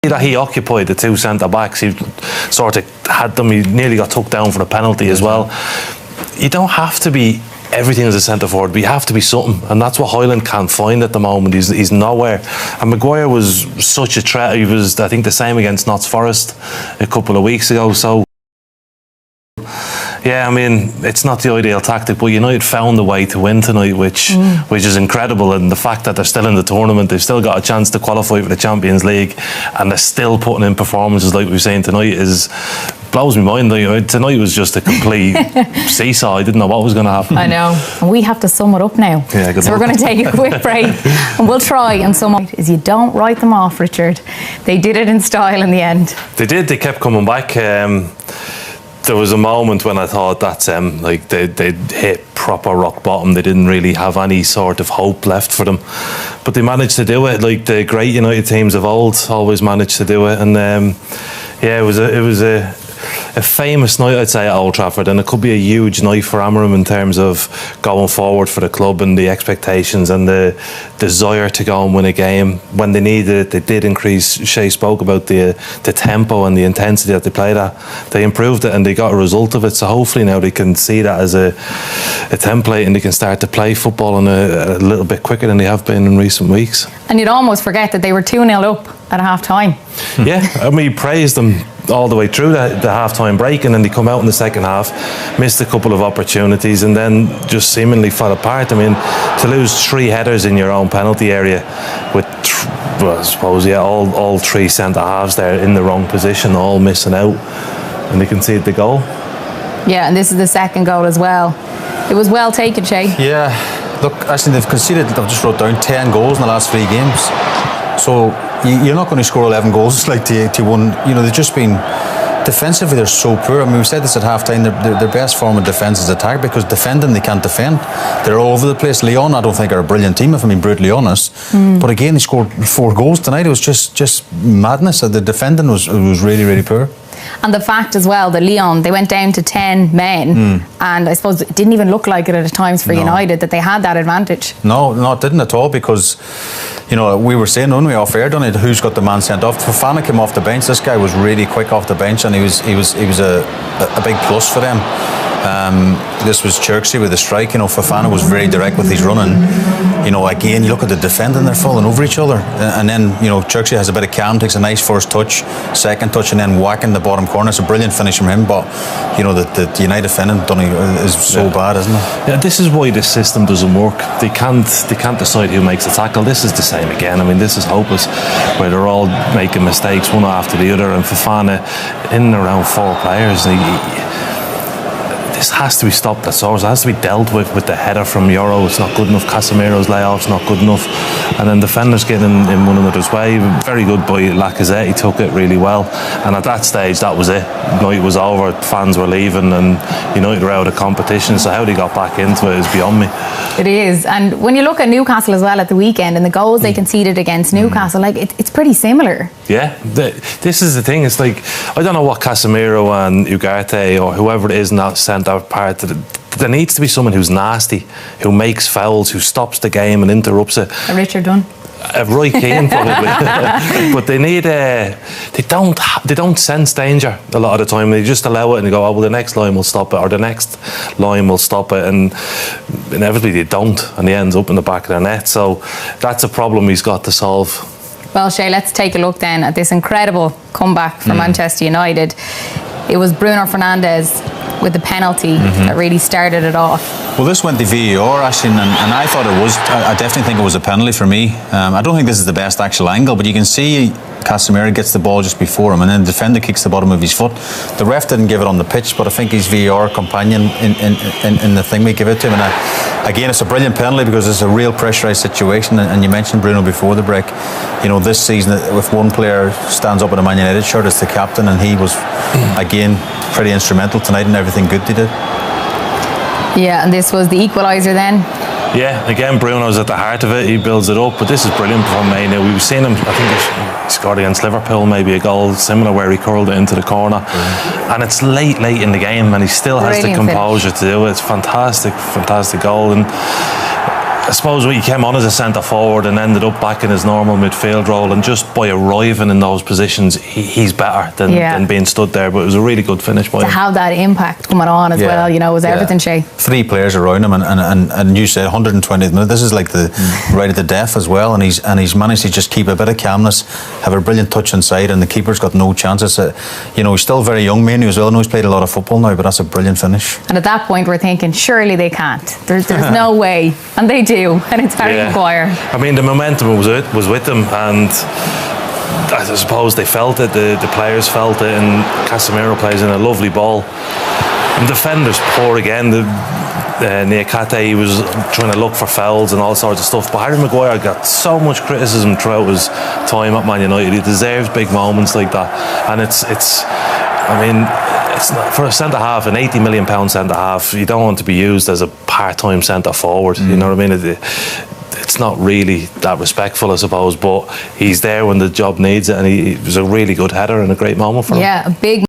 that he occupied the two centre-backs. He sort of had them, he nearly got took down for the penalty as well. You don't have to be everything as a centre forward, but you have to be something, and that's what Hyland can't find at the moment. He's nowhere. And Maguire was such a threat. He was, I think, the same against Notts Forest a couple of weeks ago. So yeah, I mean, it's not the ideal tactic, but United found a way to win tonight, which is incredible. And the fact that they're still in the tournament, they've still got a chance to qualify for the Champions League, and they're still putting in performances like we've seen tonight blows my mind. Tonight was just a complete seesaw. I didn't know what was going to happen. I know. And we have to sum it up now. Yeah, good so luck. We're going to take a quick break, and we'll try and sum up. Is you don't write them off, Richard. They did it in style in the end. They did. They kept coming back. There was a moment when I thought that they'd hit proper rock bottom. They didn't really have any sort of hope left for them, but they managed to do it. Like the great United teams of old always managed to do it. And yeah, it was a famous night, I'd say, at Old Trafford, and it could be a huge night for Amorim in terms of going forward for the club and the expectations and the desire to go and win a game. When they needed it, they did increase. Shay spoke about the tempo and the intensity that they played at. They improved it and they got a result of it, so hopefully now they can see that as a template, and they can start to play football on a little bit quicker than they have been in recent weeks. And you'd almost forget that they were 2-0 up at half time. Yeah, I mean, praised them all the way through the half-time break, and then they come out in the second half, missed a couple of opportunities, and then just seemingly fell apart. I mean, to lose 3 headers in your own penalty area with, well, I suppose, yeah, all 3 centre-halves there in the wrong position, all missing out, and they conceded the goal. Yeah, and this is the second goal as well. It was well taken, Shay. Yeah, look, actually they've conceded, I've just wrote down 10 goals in the last 3 games. So you're not going to score 11 goals like to win. You know, they've just been defensively, they're so poor. I mean, we said this at half time, their best form of defence is attack, because defending they can't defend. They're all over the place. Lyon, I don't think, are a brilliant team, if I'm being brutally honest. But again, they scored 4 goals tonight. It was just madness. The defending was really, really poor. And the fact as well that Lyon, they went down to 10 men, and I suppose it didn't even look like it at times for United that they had that advantage. No, it didn't at all, because, you know, we were saying when we off-aired on it, who's got the man sent off. Fofana came off the bench. This guy was really quick off the bench, and he was a big plus for them. This was Cherksey with the strike. You know, Fofana was very direct with his running. You know, again, you look at the defending, they're falling over each other, and then, you know, Cherksey has a bit of calm, takes a nice first touch, second touch, and then whacking the bottom corner. It's a brilliant finish from him, but, you know, the United defending is so bad, isn't it? Yeah, this is why this system doesn't work. They can't decide who makes the tackle. This is the same again. I mean, this is hopeless, where they're all making mistakes one after the other, and Fofana in and around 4 players. This has to be stopped at source. It has to be dealt with the header from Euro. It's not good enough. Casemiro's layoff's not good enough. And then defenders getting in one another's way. Very good by Lacazette. He took it really well. And at that stage, that was it. Night was over. Fans were leaving, and United were out of competition. So how they got back into it is beyond me. It is. And when you look at Newcastle as well at the weekend, and the goals they conceded against Newcastle, like it's pretty similar. Yeah, this is the thing. It's like, I don't know what Casemiro and Ugarte or whoever it is in that centre part. There needs to be someone who's nasty, who makes fouls, who stops the game and interrupts it. Richard Dunn. Roy Keane probably. But they need they don't sense danger a lot of the time. They just allow it and they go, oh well, the next line will stop it, or the next line will stop it, and inevitably they don't, and he ends up in the back of their net. So that's a problem he's got to solve. Well, Shay, let's take a look then at this incredible comeback from Manchester United. It was Bruno Fernandes with the penalty that really started it off. Well, this went to VAR, actually, and I thought it was. I definitely think it was a penalty for me. I don't think this is the best actual angle, but you can see Casemiro gets the ball just before him, and then the defender kicks the bottom of his foot. The ref didn't give it on the pitch, but I think his VAR companion in the thing we give it to him. And again, it's a brilliant penalty because it's a real pressurised situation. And you mentioned Bruno before the break. You know, this season, if one player stands up in a Man United shirt, it's the captain, and he was again pretty instrumental tonight in everything good they did. Yeah, and this was the equaliser then. Yeah, again, Bruno's at the heart of it. He builds it up, but this is brilliant from Mainu. We've seen him, I think he scored against Liverpool, maybe a goal similar where he curled it into the corner. And it's late in the game, and he still has the composure to do it. It's fantastic goal. And I suppose he came on as a centre forward and ended up back in his normal midfield role, and just by arriving in those positions, he's better than being stood there. But it was a really good finish by him. To have that impact coming on as well, you know, was everything, Shay. 3 players around him, and you said 120th minute. This is like the right at the death as well, and he's managed to just keep a bit of calmness, have a brilliant touch inside, and the keeper's got no chances. You know, he's still very young, Mainoo as well. I know he's played a lot of football now, but that's a brilliant finish. And at that point, we're thinking, surely they can't. There's no way, and they do, and it's Harry Maguire. I mean, the momentum was with them, and I suppose they felt it. The players felt it, and Casemiro plays in a lovely ball. And defenders poor again. Niakate, he was trying to look for fouls and all sorts of stuff, but Harry Maguire got so much criticism throughout his time at Man United. He deserves big moments like that, and it's not, for a centre half, an £80 million centre half, you don't want to be used as a part-time centre forward. You know what I mean? It's not really that respectful, I suppose, but he's there when the job needs it, and he was a really good header and a great moment for him. Yeah, a big